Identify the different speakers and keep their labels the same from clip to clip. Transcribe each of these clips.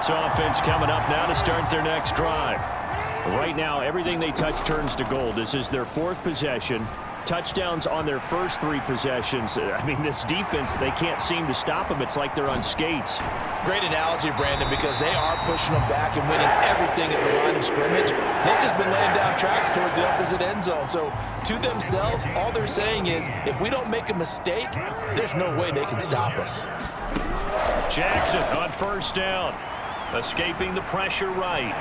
Speaker 1: Jets offense coming up now to start their next drive. Right now, everything they touch turns to gold. This is their fourth possession. Touchdowns on their first three possessions. I mean, this defense, they can't seem to stop them. It's like they're on skates.
Speaker 2: Great analogy, Brandon, because they are pushing them back and winning everything at the line of scrimmage. They've just been laying down tracks towards the opposite end zone. So, to themselves, all they're saying is, if we don't make a mistake, there's no way they can stop us.
Speaker 1: Jackson on first down. Escaping the pressure right.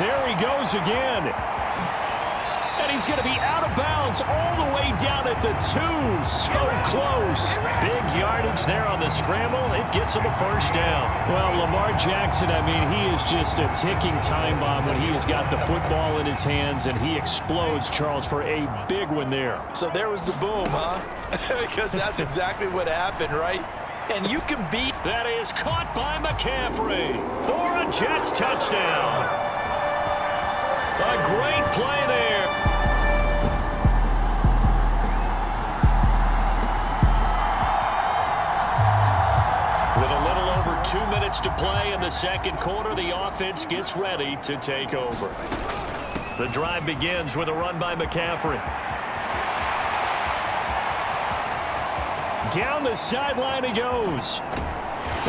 Speaker 1: There he goes again. And he's going to be out of bounds all the way down at the 2. So close. Big yardage there on the scramble. It gets him a first down. Well, Lamar Jackson, I mean, he is just a ticking time bomb when he has got the football in his hands, and he explodes, Charles, for a big one there.
Speaker 2: So there was the boom, huh? Because that's exactly what happened, right? And you can beat.
Speaker 1: That is caught by McCaffrey for a Jets touchdown. A great play there. With a little over 2 minutes to play in the second quarter, the offense gets ready to take over. The drive begins with a run by McCaffrey. Down the sideline he goes.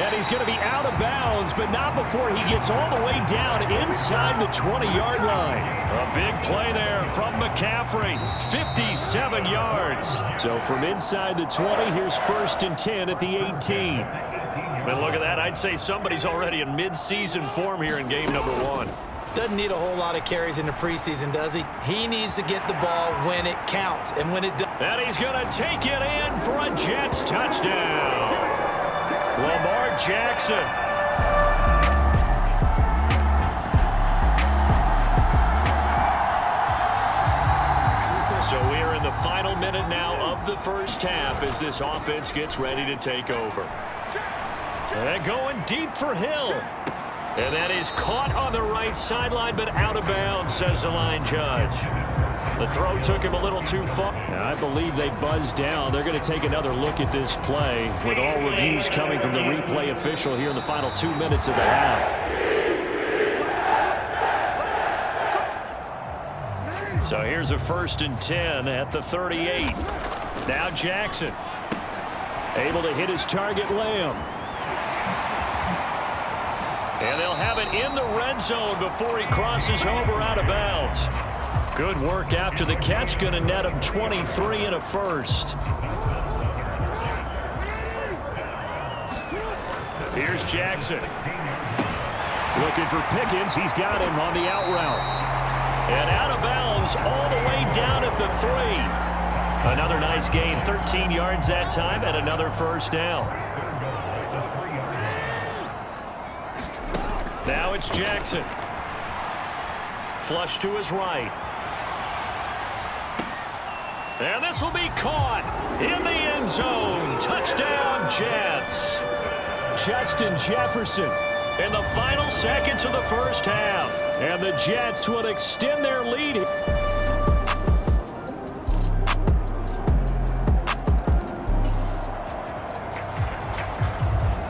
Speaker 1: And he's going to be out of bounds, but not before he gets all the way down inside the 20-yard line. A big play there from McCaffrey. 57 yards. So from inside the 20, here's 1st and 10 at the 18. But look at that. I'd say somebody's already in mid-season form here in game number 1.
Speaker 2: Doesn't need a whole lot of carries in the preseason, does he? He needs to get the ball when it counts. And when it does.
Speaker 1: And he's going to take it in for a Jets touchdown. Lamar Jackson. So we're in the final minute now of the first half as this offense gets ready to take over. And going deep for Hill. And that is caught on the right sideline, but out of bounds, says the line judge. The throw took him a little too far. I believe they buzzed down. They're going to take another look at this play with all reviews coming from the replay official here in the final 2 minutes of the half. So here's a 1st and 10 at the 38. Now Jackson able to hit his target, Lamb. And they'll have it in the red zone before he crosses over out of bounds. Good work after the catch. Going to net him 23 and a first. Here's Jackson. Looking for Pickens. He's got him on the out route. And out of bounds all the way down at the 3. Another nice gain. 13 yards that time and another first down. Now it's Jackson. Flush to his right. And this will be caught in the end zone. Touchdown, Jets. Justin Jefferson in the final seconds of the first half. And the Jets will extend their lead.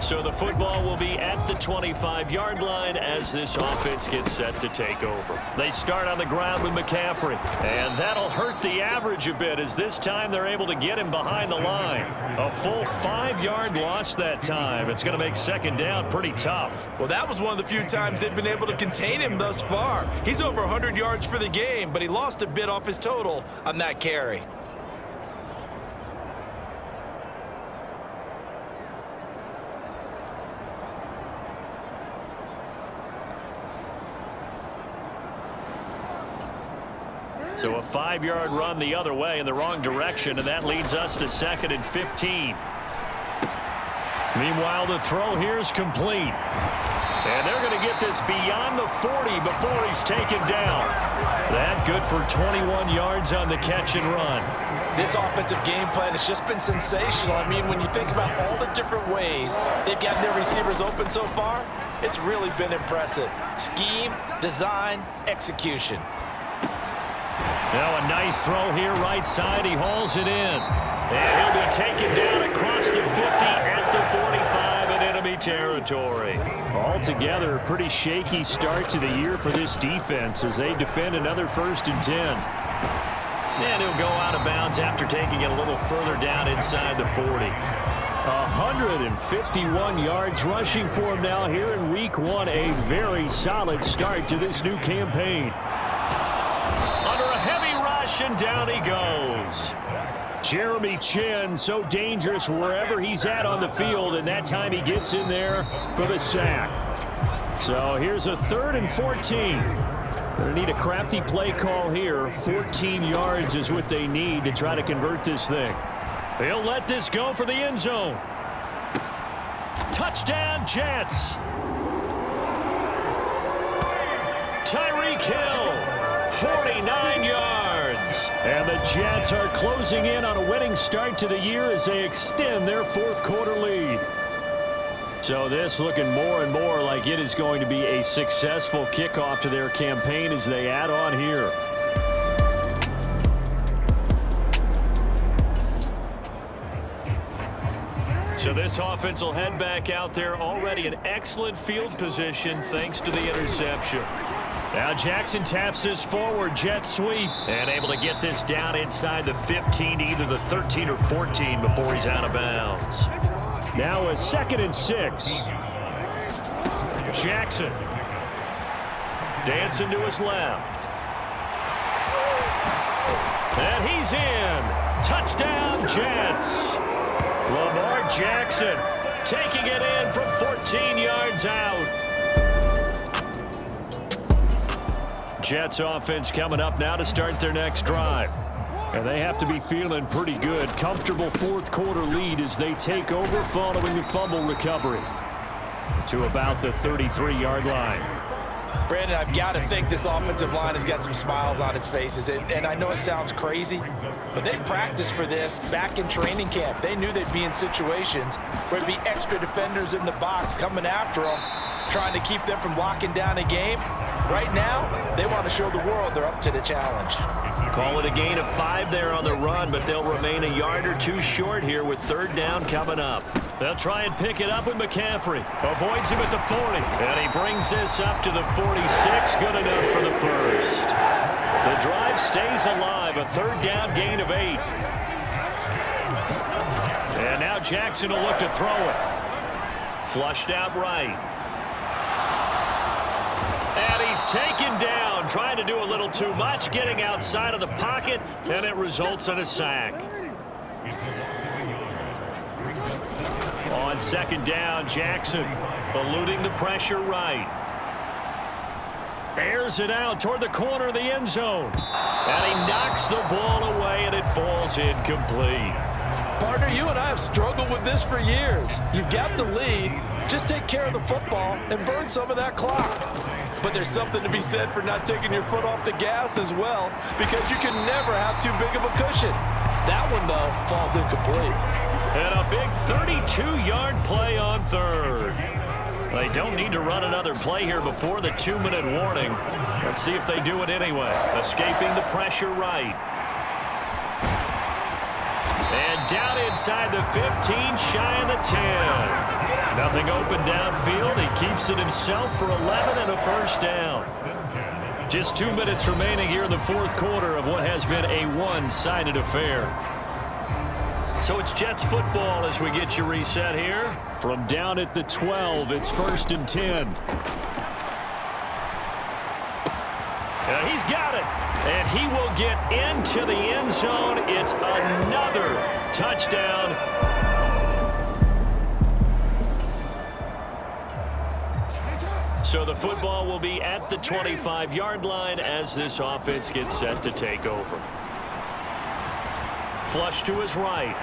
Speaker 1: So the football will be at the 25-yard line as this offense gets set to take over. They start on the ground with McCaffrey. And that'll hurt the average a bit as this time they're able to get him behind the line. A full 5-yard loss that time. It's going to make second down pretty tough.
Speaker 2: Well, that was one of the few times they've been able to contain him thus far. He's over 100 yards for the game, but he lost a bit off his total on that carry.
Speaker 1: So a 5-yard run the other way in the wrong direction, and that leads us to 2nd and 15. Meanwhile, the throw here is complete. And they're going to get this beyond the 40 before he's taken down. That good for 21 yards on the catch and run.
Speaker 2: This offensive game plan has just been sensational. I mean, when you think about all the different ways they've gotten their receivers open so far, it's really been impressive. Scheme, design, execution.
Speaker 1: Now a nice throw here right side. He hauls it in. And he'll be taken down across the 50 at the 45. territory. Altogether, a pretty shaky start to the year for this defense as they defend another 1st and 10. And he'll go out of bounds after taking it a little further down inside the 40. 151 yards rushing for him now here in week 1. A very solid start to this new campaign. Under a heavy rush, and down he goes. Jeremy Chinn, so dangerous wherever he's at on the field, and that time he gets in there for the sack. So here's a 3rd and 14. Going to need a crafty play call here. 14 yards is what they need to try to convert this thing. They'll let this go for the end zone. Touchdown, Jets. Tyreek Hill, 49 yards. And the Jets are closing in on a winning start to the year as they extend their 4th quarter lead. So this looking more and more like it is going to be a successful kickoff to their campaign as they add on here. So this offense will head back out there, already in excellent field position thanks to the interception. Now Jackson taps this forward, jet sweep, and able to get this down inside the 15, either the 13 or 14 before he's out of bounds. Now a 2nd and 6. Jackson dancing to his left. And he's in. Touchdown, Jets. Lamar Jackson taking it in from 14 yards out. Jets offense coming up now to start their next drive. And they have to be feeling pretty good. Comfortable 4th quarter lead as they take over following the fumble recovery to about the 33-yard line.
Speaker 2: Brandon, I've got to think this offensive line has got some smiles on its faces. And I know it sounds crazy, but they practiced for this back in training camp. They knew they'd be in situations where there'd be extra defenders in the box coming after them, trying to keep them from locking down a game. Right now, they want to show the world they're up to the challenge.
Speaker 1: Call it a gain of 5 there on the run, but they'll remain a yard or 2 short here with 3rd down coming up. They'll try and pick it up with McCaffrey. Avoids him at the 40. And he brings this up to the 46. Good enough for the 1st. The drive stays alive. A 3rd down gain of 8. And now Jackson will look to throw it. Flushed out right. And he's taken down, trying to do a little too much, getting outside of the pocket, and it results in a sack. On 2nd down, Jackson eluding the pressure right. Airs it out toward the corner of the end zone. And he knocks the ball away, and it falls incomplete.
Speaker 2: Partner, you and I have struggled with this for years. You've got the lead. Just take care of the football and burn some of that clock. But there's something to be said for not taking your foot off the gas as well, because you can never have too big of a cushion. That one, though, falls incomplete.
Speaker 1: And a big 32-yard play on 3rd. They don't need to run another play here before the 2-minute warning. Let's see if they do it anyway. Escaping the pressure right. And down inside the 15, shy of the 10. Nothing open downfield. He keeps it himself for 11 and a 1st down. Just 2 minutes remaining here in the 4th quarter of what has been a one-sided affair. So it's Jets football as we get you reset here. From down at the 12, it's 1st and 10. And he's got it. And he will get into the end zone. It's another touchdown. So the football will be at the 25-yard line as this offense gets set to take over. Flush to his right.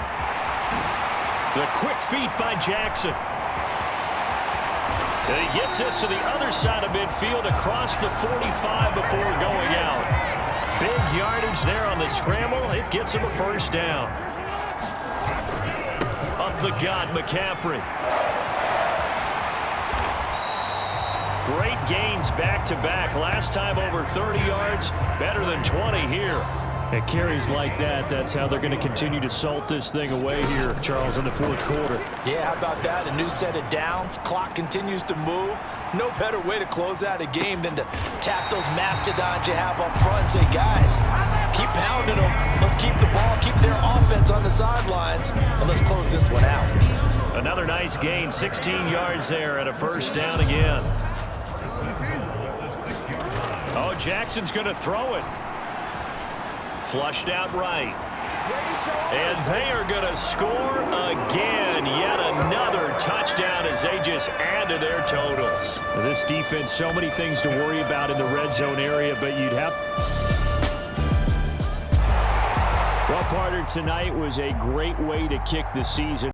Speaker 1: The quick feet by Jackson. And he gets this to the other side of midfield across the 45 before going out. Big yardage there on the scramble. It gets him a 1st down. Up the gut, McCaffrey. Great gains back-to-back. Last time over 30 yards, better than 20 here. At carries like that, that's how they're going to continue to salt this thing away here, Charles, in the fourth quarter.
Speaker 2: Yeah, how about that? A new set of downs. Clock continues to move. No better way to close out a game than to tap those mastodons you have up front and say, guys, keep pounding them. Let's keep the ball, keep their offense on the sidelines, and let's close this one out.
Speaker 1: Another nice gain, 16 yards there and a first down again. Oh, Jackson's going to throw it. Flushed out right. And they are going to score again. Yet another touchdown as they just add to their totals. This defense, so many things to worry about in the red zone area, but you'd have... Well, partner, tonight was a great way to kick the season.